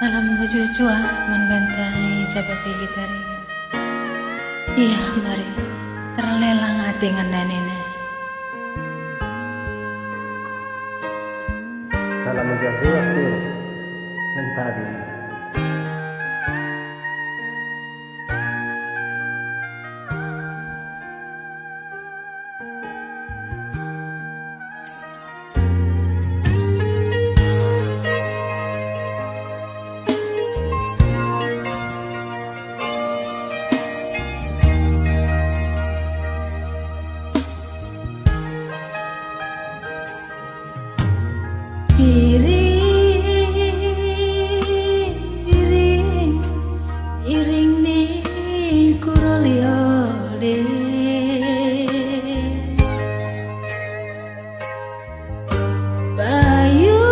Alam bujua menbentai jabapi gitari. Iya mari terlelang hati ngendanine. Salam waktu sentadi. Iring ni kuroliole Bayu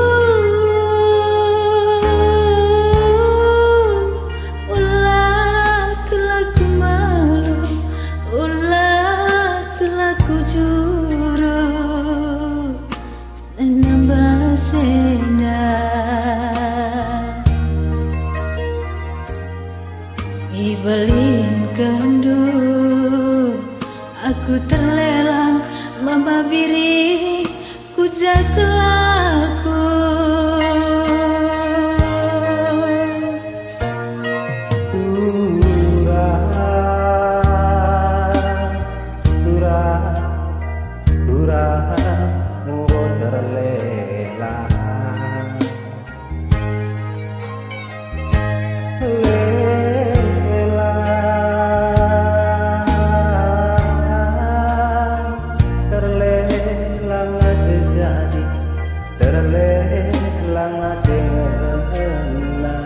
ulah kelaku malu ulah kelaku juru nambah senda Ibelin kendu aku terlelang membabiri ku jakelaku Dura engkau terlelang terlelang dengan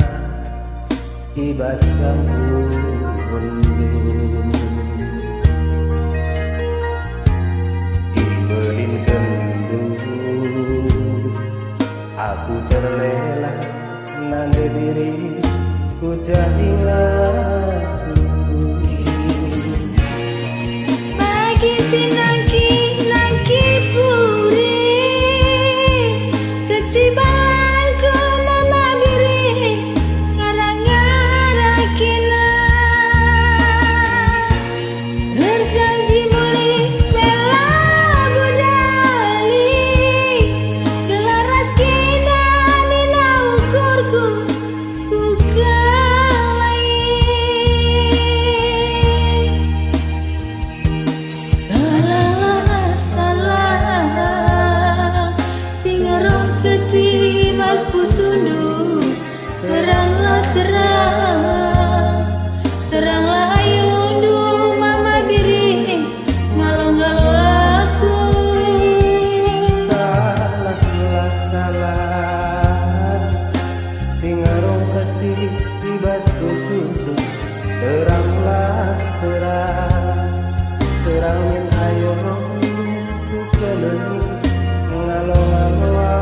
ibas kamu Ibelin kendu aku terlelang nande diri ku jadilah bagi sinaki naki puri kecibalanku memabiri ngarang-ngarang kina berjanji muli bela budali kelaras kina nina ukurku ku kalai Mas pusundu teranglah teranglah ayundu mama diri ngalo-ngalo aku salah singarong hati ibas pusundu teranglah terangin ayundu ku keleni ngalo-ngalo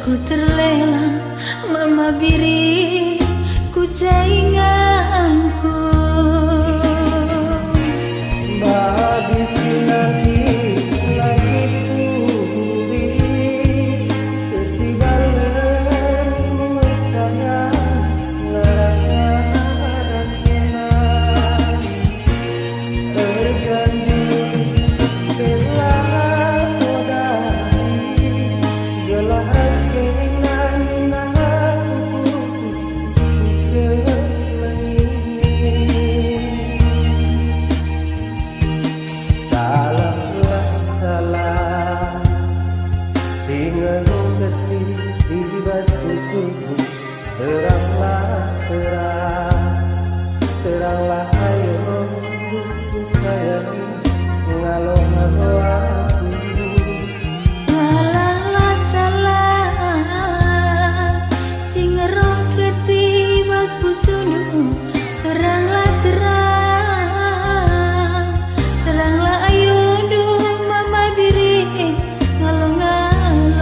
Aku terlena mama biri ku sainganku. Bagi sinari lagi puri kecibalan sayang larang kenal terjanji bela kodari gelas kenang aku salah singeru geti ibas kusuku teranglah ayo sayangi ngalo aku Walah salah sing ngeroketi mas pusundu. Teranglah ayo du mama biri ngalo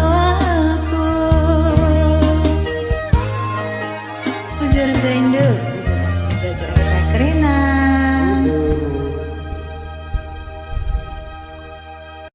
aku. Ujar Zaindo, Jaja Karina.